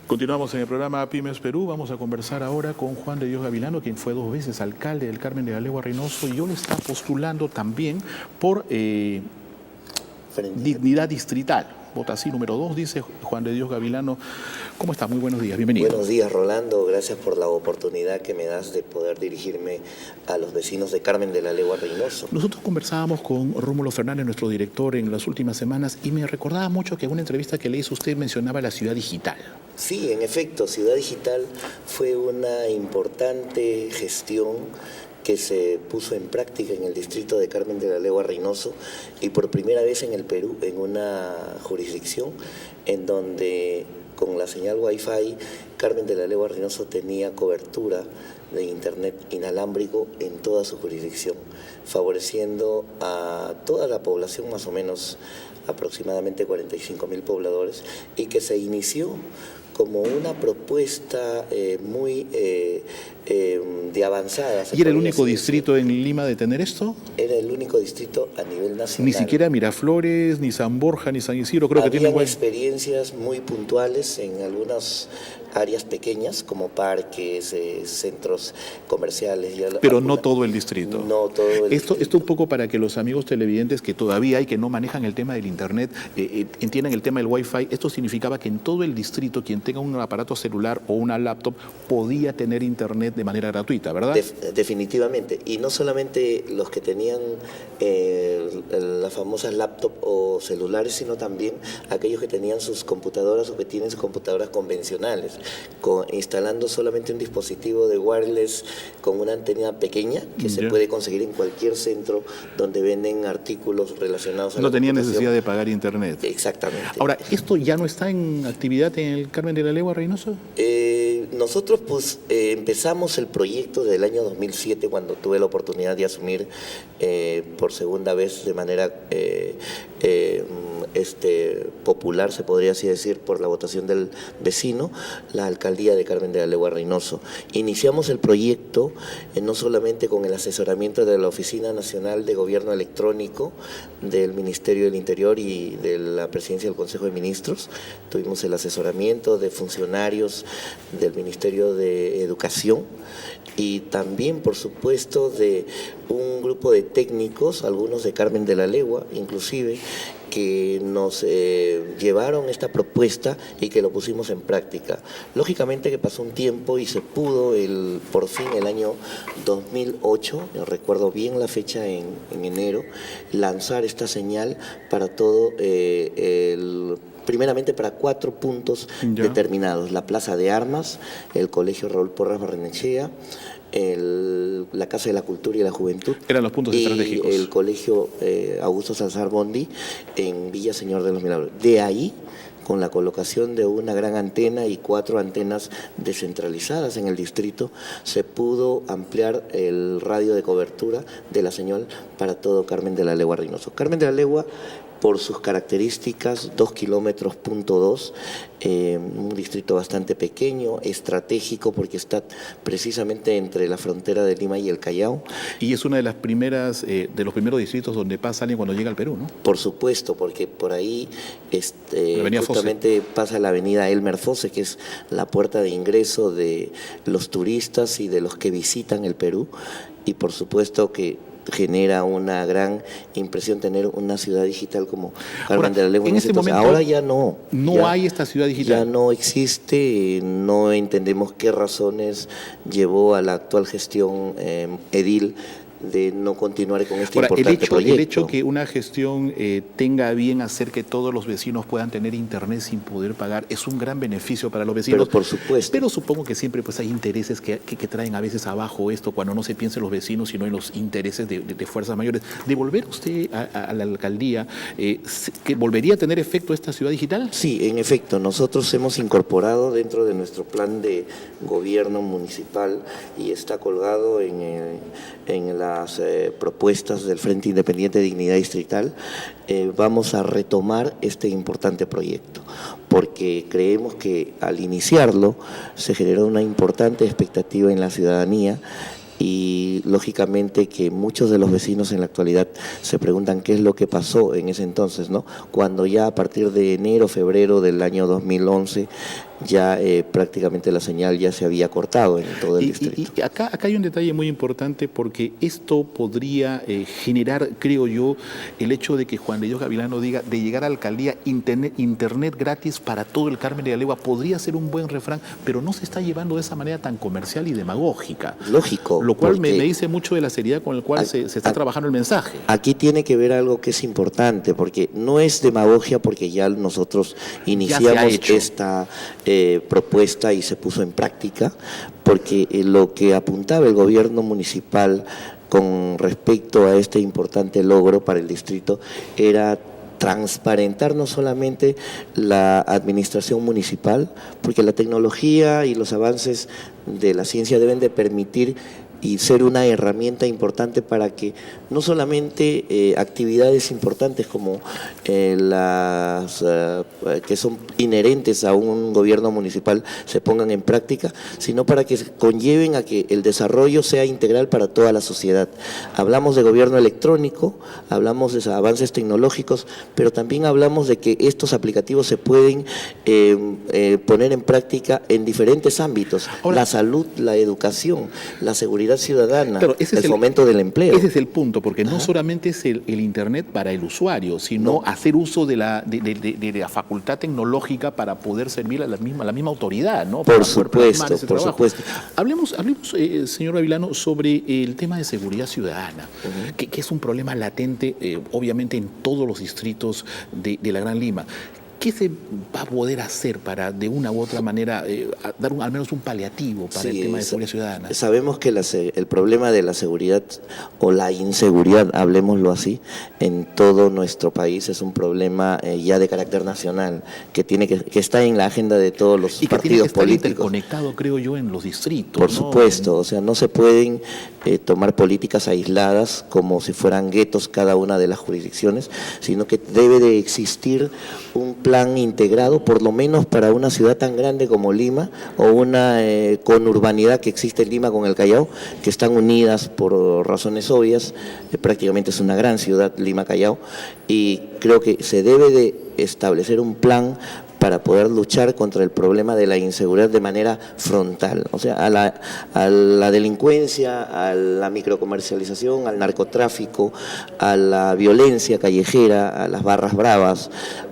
Continuamos en el programa Pymes Perú. Vamos a conversar ahora con Juan de Dios Gavilano, quien fue 2 veces alcalde del Carmen de la Legua Reynoso y hoy está postulando también por dignidad distrital. Vota así, número 2, dice Juan de Dios Gavilano. ¿Cómo está? Muy buenos días, bienvenido. Buenos días, Rolando. Gracias por la oportunidad que me das de poder dirigirme a los vecinos de Carmen de la Legua Reynoso. Nosotros conversábamos con Rómulo Fernández, nuestro director, en las últimas semanas y me recordaba mucho que en una entrevista que le hizo usted mencionaba la ciudad digital. Sí, en efecto, Ciudad Digital fue una importante gestión que se puso en práctica en el distrito de Carmen de la Legua Reynoso y por primera vez en el Perú, en una jurisdicción en donde con la señal Wi-Fi Carmen de la Legua Reynoso tenía cobertura de internet inalámbrico en toda su jurisdicción, favoreciendo a toda la población, más o menos aproximadamente 45.000 pobladores, y que se inició como una propuesta muy de avanzada. ¿Y era el único distrito en Lima de tener esto? Era el único distrito a nivel nacional. Ni siquiera Miraflores, ni San Borja, ni San Isidro, creo que tienen experiencias muy puntuales en algunas áreas pequeñas, como parques, centros comerciales. Pero no todo el distrito. No todo el distrito. Esto un poco para que los amigos televidentes que todavía hay, que no manejan el tema del internet, entiendan el tema del Wi-Fi. Esto significaba que en todo el distrito, quien tenga un aparato celular o una laptop, podía tener internet de manera gratuita, ¿verdad? Definitivamente. Y no solamente los que tenían las famosas laptop o celulares, sino también aquellos que tenían sus computadoras o que tienen sus computadoras convencionales, instalando solamente un dispositivo de wireless con una antena pequeña que se puede conseguir en cualquier centro donde venden artículos relacionados a la computación. No tenía necesidad de pagar internet. Exactamente. Ahora, ¿esto ya no está en actividad en el Carmen de la Legua Reynoso? Nosotros pues empezamos el proyecto del año 2007 cuando tuve la oportunidad de asumir por segunda vez de manera popular, se podría así decir, por la votación del vecino, la alcaldía de Carmen de la Legua Reynoso. Iniciamos el proyecto no solamente con el asesoramiento de la Oficina Nacional de Gobierno Electrónico, del Ministerio del Interior y de la Presidencia del Consejo de Ministros, tuvimos el asesoramiento de funcionarios del Ministerio de Educación y también, por supuesto, de un grupo de técnicos, algunos de Carmen de la Legua, inclusive, que nos llevaron esta propuesta y que lo pusimos en práctica. Lógicamente que pasó un tiempo y se pudo por fin el año 2008, yo recuerdo bien la fecha en enero, lanzar esta señal para todo primeramente para 4 puntos determinados: la Plaza de Armas, el Colegio Raúl Porras Barrenechea, la Casa de la Cultura y la Juventud. Eran los puntos estratégicos. El Colegio Augusto Salazar Bondi en Villa Señor de los Milagros. De ahí, con la colocación de una gran antena y 4 antenas descentralizadas en el distrito, se pudo ampliar el radio de cobertura de la señal para todo Carmen de la Legua Reynoso. Carmen de la Legua, por sus características, 2,2 kilómetros, un distrito bastante pequeño, estratégico, porque está precisamente entre la frontera de Lima y el Callao. Y es una de las primeras, de los primeros distritos donde pasa alguien cuando llega al Perú, ¿no? Por supuesto, porque por ahí justamente pasa la avenida Elmer Fosse, que es la puerta de ingreso de los turistas y de los que visitan el Perú, y por supuesto que genera una gran impresión tener una ciudad digital como Carmen de la Legua. En este momento ahora ya no. No hay esta ciudad digital. Ya no existe, no entendemos qué razones llevó a la actual gestión edil de no continuar con este importante proyecto. El hecho que una gestión tenga a bien hacer que todos los vecinos puedan tener internet sin poder pagar es un gran beneficio para los vecinos. Pero por supuesto. Pero supongo que siempre pues hay intereses que traen a veces abajo esto cuando no se piensa en los vecinos, sino en los intereses de fuerzas mayores. ¿De volver usted a la alcaldía, que volvería a tener efecto esta ciudad digital? Sí, en efecto. Nosotros hemos incorporado dentro de nuestro plan de gobierno municipal y está colgado en las propuestas del Frente Independiente de Dignidad Distrital, vamos a retomar este importante proyecto, porque creemos que al iniciarlo se generó una importante expectativa en la ciudadanía y lógicamente que muchos de los vecinos en la actualidad se preguntan qué es lo que pasó en ese entonces, ¿no? Cuando ya a partir de enero, febrero del año 2011 ya prácticamente la señal ya se había cortado en todo el distrito. Y acá hay un detalle muy importante, porque esto podría generar, creo yo, el hecho de que Juan de Dios Gavilano diga de llegar a la alcaldía internet gratis para todo el Carmen de la Legua. Podría ser un buen refrán, pero no se está llevando de esa manera tan comercial y demagógica. Lógico. Lo cual me dice mucho de la seriedad con la cual se está trabajando el mensaje. Aquí tiene que ver algo que es importante, porque no es demagogia, porque ya nosotros iniciamos esta propuesta y se puso en práctica, porque lo que apuntaba el gobierno municipal con respecto a este importante logro para el distrito era transparentar no solamente la administración municipal, porque la tecnología y los avances de la ciencia deben de permitir y ser una herramienta importante para que no solamente actividades importantes como las que son inherentes a un gobierno municipal se pongan en práctica, sino para que conlleven a que el desarrollo sea integral para toda la sociedad. Hablamos de gobierno electrónico, hablamos de avances tecnológicos, pero también hablamos de que estos aplicativos se pueden poner en práctica en diferentes ámbitos: la salud, la educación, la seguridad ciudadana, claro, el fomento del empleo. Ese es el punto, porque no solamente es el Internet para el usuario, sino hacer uso de la facultad tecnológica para poder servir a la misma autoridad, ¿no? Por supuesto, por supuesto. Hablemos, señor Gavilano, sobre el tema de seguridad ciudadana, que es un problema latente, obviamente, en todos los distritos de la Gran Lima. ¿Qué se va a poder hacer para, de una u otra manera, dar al menos un paliativo para el tema de seguridad ciudadana? Sabemos que el problema de la seguridad o la inseguridad, hablemoslo así, en todo nuestro país es un problema ya de carácter nacional, que está en la agenda de todos los partidos políticos. Y que tiene que estar interconectado, creo yo, en los distritos. Por supuesto, o sea, no se pueden tomar políticas aisladas como si fueran guetos cada una de las jurisdicciones, sino que debe de existir un plan integrado, por lo menos para una ciudad tan grande como Lima, o una conurbanidad que existe en Lima con el Callao, que están unidas por razones obvias. Prácticamente es una gran ciudad, Lima-Callao, y creo que se debe de establecer un plan para poder luchar contra el problema de la inseguridad de manera frontal, o sea, a la delincuencia, a la microcomercialización, al narcotráfico, a la violencia callejera, a las barras bravas.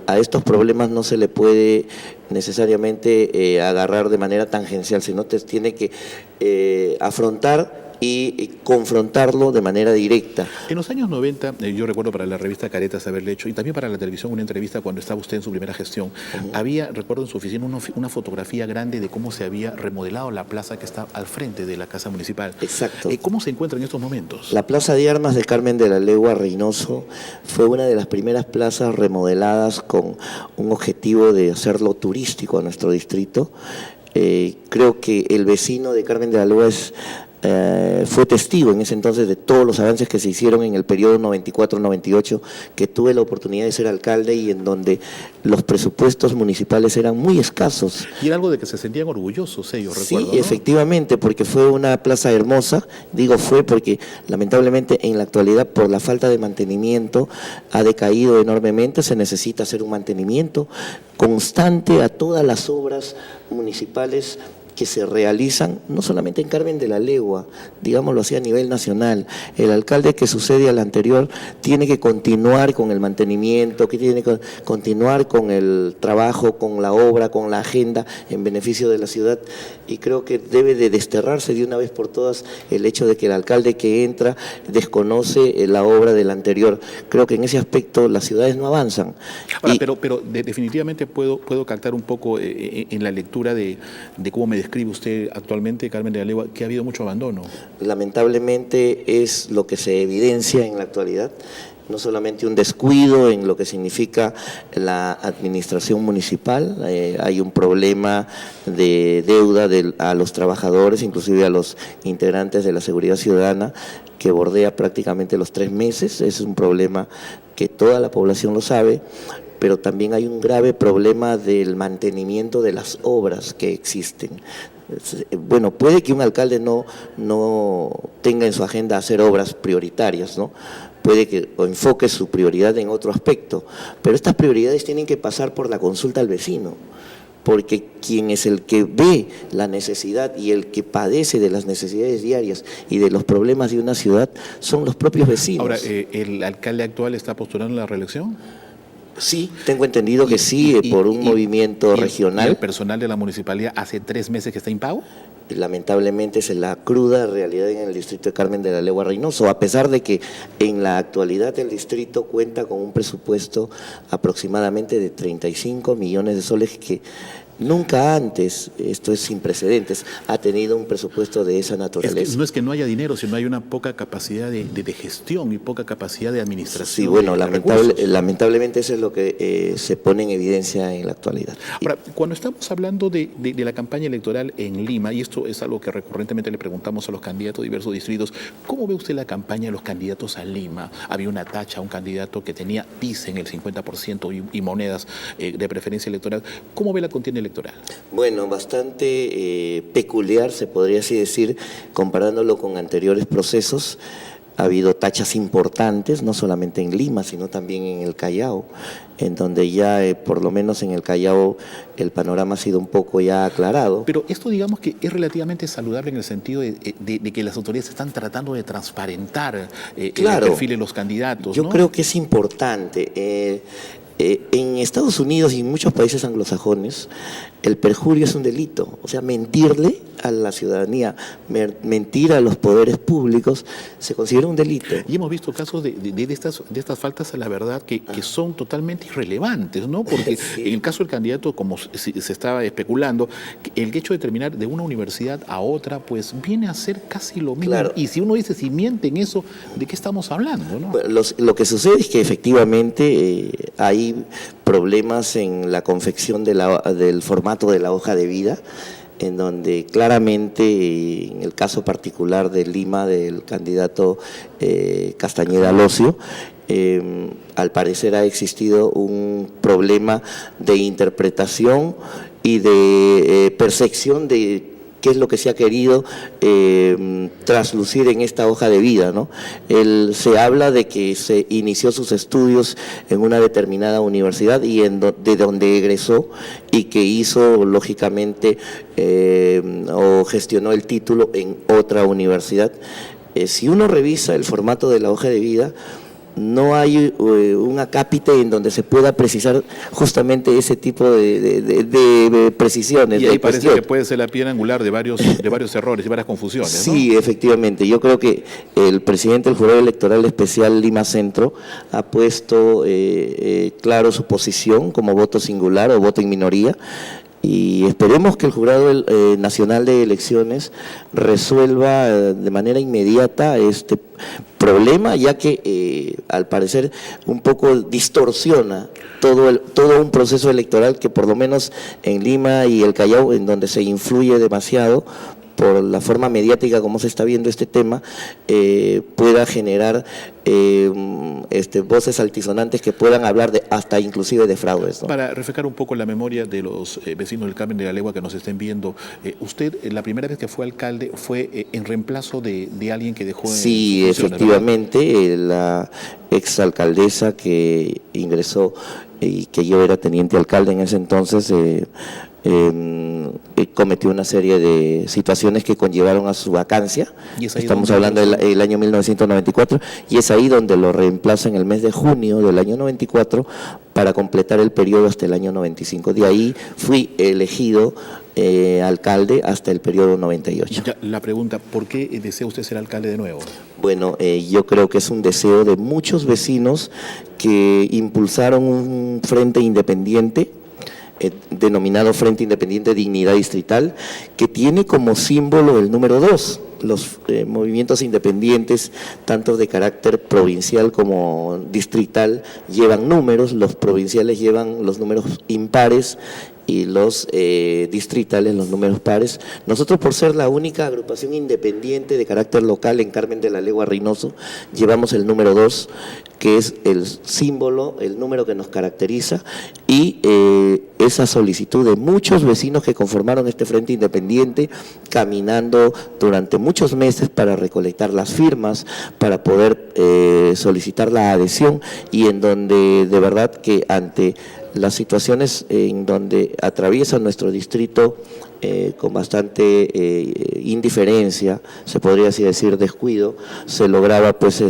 A estos problemas no se le puede necesariamente agarrar de manera tangencial, sino que tiene que afrontar y confrontarlo de manera directa. En los años 90, yo recuerdo para la revista Caretas haberle hecho, y también para la televisión, una entrevista cuando estaba usted en su primera gestión. Había, recuerdo en su oficina, una fotografía grande de cómo se había remodelado la plaza que está al frente de la Casa Municipal. Exacto. ¿Cómo se encuentra en estos momentos? La Plaza de Armas de Carmen de la Legua Reynoso fue una de las primeras plazas remodeladas con un objetivo de hacerlo turístico a nuestro distrito. Creo que el vecino de Carmen de la Legua fue testigo en ese entonces de todos los avances que se hicieron en el periodo 94-98, que tuve la oportunidad de ser alcalde y en donde los presupuestos municipales eran muy escasos. Y era algo de que se sentían orgullosos ellos, recuerdo, Sí, ¿no? Efectivamente, porque fue una plaza hermosa. Digo fue porque lamentablemente en la actualidad, por la falta de mantenimiento, ha decaído enormemente. Se necesita hacer un mantenimiento constante a todas las obras municipales que se realizan, no solamente en Carmen de la Legua, digámoslo así, a nivel nacional. El alcalde que sucede al anterior tiene que continuar con el mantenimiento, que tiene que continuar con el trabajo, con la obra, con la agenda en beneficio de la ciudad, y creo que debe de desterrarse de una vez por todas el hecho de que el alcalde que entra desconoce la obra del anterior. Creo que en ese aspecto las ciudades no avanzan. Ahora, pero definitivamente puedo captar un poco en la lectura de cómo me describe usted actualmente, Carmen de la Legua, que ha habido mucho abandono. Lamentablemente es lo que se evidencia en la actualidad, no solamente un descuido en lo que significa la administración municipal, hay un problema de deuda a los trabajadores, inclusive a los integrantes de la seguridad ciudadana, que bordea prácticamente los 3 meses. Es un problema que toda la población lo sabe, pero también hay un grave problema del mantenimiento de las obras que existen. Bueno, puede que un alcalde no tenga en su agenda hacer obras prioritarias, ¿no? Puede que enfoque su prioridad en otro aspecto, pero estas prioridades tienen que pasar por la consulta al vecino. porque quien es el que ve la necesidad y el que padece de las necesidades diarias y de los problemas de una ciudad son los propios vecinos. Ahora, ¿el alcalde actual está postulando la reelección? Sí, tengo entendido que sí, por un movimiento regional. ¿Y el personal de la municipalidad hace 3 meses que está impago? Lamentablemente es la cruda realidad en el distrito de Carmen de la Legua Reynoso, a pesar de que en la actualidad el distrito cuenta con un presupuesto aproximadamente de 35 millones de soles que nunca antes, esto es sin precedentes, ha tenido un presupuesto de esa naturaleza. No es que no haya dinero, sino hay una poca capacidad de gestión y poca capacidad de administración. Sí, bueno, lamentablemente eso es lo que se pone en evidencia en la actualidad. Ahora, cuando estamos hablando de la campaña electoral en Lima, y esto es algo que recurrentemente le preguntamos a los candidatos de diversos distritos, ¿cómo ve usted la campaña de los candidatos a Lima? Había una tacha, un candidato que tenía, dicen, el 50% y monedas de preferencia electoral. ¿Cómo ve la contienda electoral? Bueno, bastante peculiar, se podría así decir, comparándolo con anteriores procesos. Ha habido tachas importantes, no solamente en Lima, sino también en el Callao, en donde ya, por lo menos en el Callao, el panorama ha sido un poco ya aclarado. Pero esto, digamos que es relativamente saludable en el sentido de que las autoridades están tratando de transparentar claro, el perfil de los candidatos, yo ¿no? creo que es importante. En Estados Unidos y en muchos países anglosajones, el perjurio es un delito, o sea, mentirle a la ciudadanía, mentir a los poderes públicos, se considera un delito. Y hemos visto casos de estas faltas a la verdad que son totalmente irrelevantes, ¿no? Porque Sí. en el caso del candidato, como se estaba especulando, el hecho de terminar de una universidad a otra, pues viene a ser casi lo mismo. Claro. Y si uno dice, si mienten eso, ¿de qué estamos hablando, no? Bueno, lo que sucede es que efectivamente hay problemas en la confección del formato de la hoja de vida, en donde claramente, en el caso particular de Lima, del candidato Castañeda Locio, al parecer ha existido un problema de interpretación y de percepción de qué es lo que se ha querido traslucir en esta hoja de vida, ¿no? Se habla de que se inició sus estudios en una determinada universidad y de donde egresó y que hizo, lógicamente, o gestionó el título en otra universidad. Si uno revisa el formato de la hoja de vida, no hay un acápite en donde se pueda precisar justamente ese tipo de precisiones. Y ahí parece que puede ser la piedra angular de varios errores y varias confusiones, ¿no? Sí, efectivamente. Yo creo que el presidente del Jurado Electoral Especial Lima Centro ha puesto claro su posición como voto singular o voto en minoría. Y esperemos que el Jurado Nacional de Elecciones resuelva de manera inmediata este problema, ya que al parecer un poco distorsiona todo un proceso electoral que por lo menos en Lima y el Callao, en donde se influye demasiado por la forma mediática como se está viendo este tema, pueda generar voces altisonantes que puedan hablar hasta inclusive de fraudes, ¿no? Para refrescar un poco la memoria de los vecinos del Carmen de la Legua que nos estén viendo, usted la primera vez que fue alcalde fue en reemplazo de alguien que dejó Sí, efectivamente, la exalcaldesa que ingresó y que yo era teniente alcalde en ese entonces, cometió una serie de situaciones que conllevaron a su vacancia. Estamos hablando del año 1994, y es ahí donde lo reemplaza en el mes de junio del año 94 para completar el periodo hasta el año 95. De ahí fui elegido alcalde hasta el periodo 98. Ya, la pregunta, ¿por qué desea usted ser alcalde de nuevo? Bueno, yo creo que es un deseo de muchos vecinos que impulsaron un frente independiente, denominado Frente Independiente Dignidad Distrital, que tiene como símbolo el número 2. Los movimientos independientes, tanto de carácter provincial como distrital, llevan números, los provinciales llevan los números impares y los distritales los números pares. Nosotros, por ser la única agrupación independiente de carácter local en Carmen de la Legua Reynoso, llevamos el número 2, que es el símbolo, el número que nos caracteriza, y esa solicitud de muchos vecinos que conformaron este Frente Independiente, caminando durante muchos meses para recolectar las firmas, para poder solicitar la adhesión, y en donde de verdad que ante las situaciones en donde atraviesa nuestro distrito con bastante indiferencia, se podría así decir descuido, se lograba pues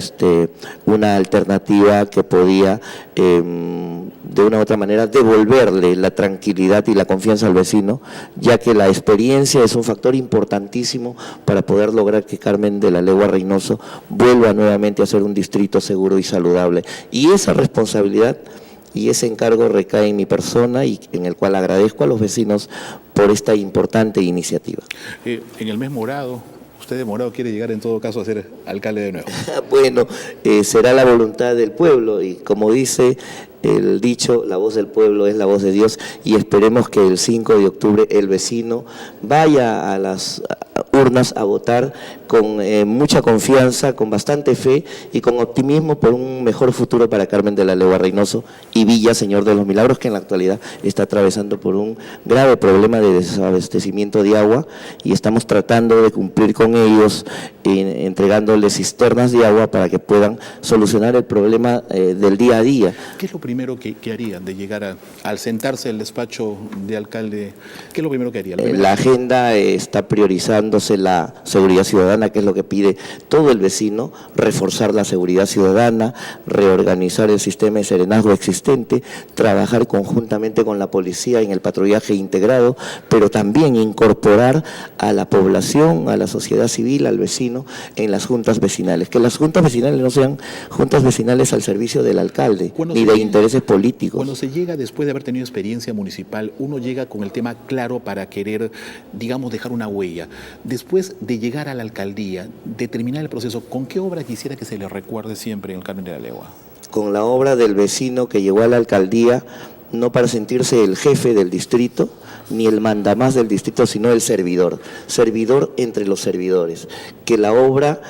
una alternativa que podía de una u otra manera devolverle la tranquilidad y la confianza al vecino, ya que la experiencia es un factor importantísimo para poder lograr que Carmen de la Legua Reynoso vuelva nuevamente a ser un distrito seguro y saludable. Y esa responsabilidad y ese encargo recae en mi persona, y en el cual agradezco a los vecinos por esta importante iniciativa. En el mes morado, usted de morado quiere llegar en todo caso a ser alcalde de nuevo. Bueno, será la voluntad del pueblo, y como dice el dicho, la voz del pueblo es la voz de Dios, y esperemos que el 5 de octubre el vecino vaya a las urnas a votar con mucha confianza, con bastante fe y con optimismo por un mejor futuro para Carmen de la Legua Reynoso y Villa Señor de los Milagros, que en la actualidad está atravesando por un grave problema de desabastecimiento de agua, y estamos tratando de cumplir con ellos, entregándoles cisternas de agua para que puedan solucionar el problema del día a día. ¿Qué es lo primero que harían de llegar al sentarse el despacho de alcalde? ¿Qué es lo primero que harían? La agenda está priorizándose la seguridad ciudadana, que es lo que pide todo el vecino, reforzar la seguridad ciudadana, reorganizar el sistema de serenazgo existente, trabajar conjuntamente con la policía en el patrullaje integrado, pero también incorporar a la población, a la sociedad civil, al vecino en las juntas vecinales. Que las juntas vecinales no sean juntas vecinales al servicio del alcalde, ni de intereses políticos. Cuando se llega después de haber tenido experiencia municipal, uno llega con el tema claro para querer, digamos, dejar una huella. Después de llegar a la alcaldía, de terminar el proceso, ¿con qué obra quisiera que se le recuerde siempre en el Carmen de la Legua? Con la obra del vecino que llegó a la alcaldía, no para sentirse el jefe del distrito, ni el mandamás del distrito, sino el servidor entre los servidores, que la obra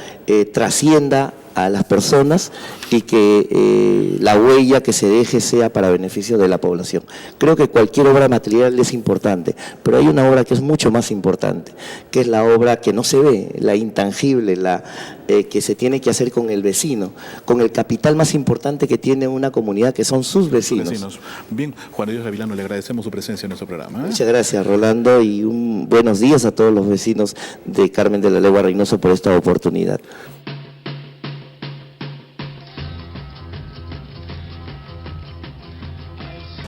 trascienda a las personas y que la huella que se deje sea para beneficio de la población. Creo que cualquier obra material es importante, pero hay una obra que es mucho más importante, que es la obra que no se ve, la intangible, la que se tiene que hacer con el vecino, con el capital más importante que tiene una comunidad, que son sus vecinos. Bien, Juan de Dios Gavilano, le agradecemos su presencia en nuestro programa. Muchas gracias, Rolando, y buenos días a todos los vecinos de Carmen de la Legua Reynoso por esta oportunidad.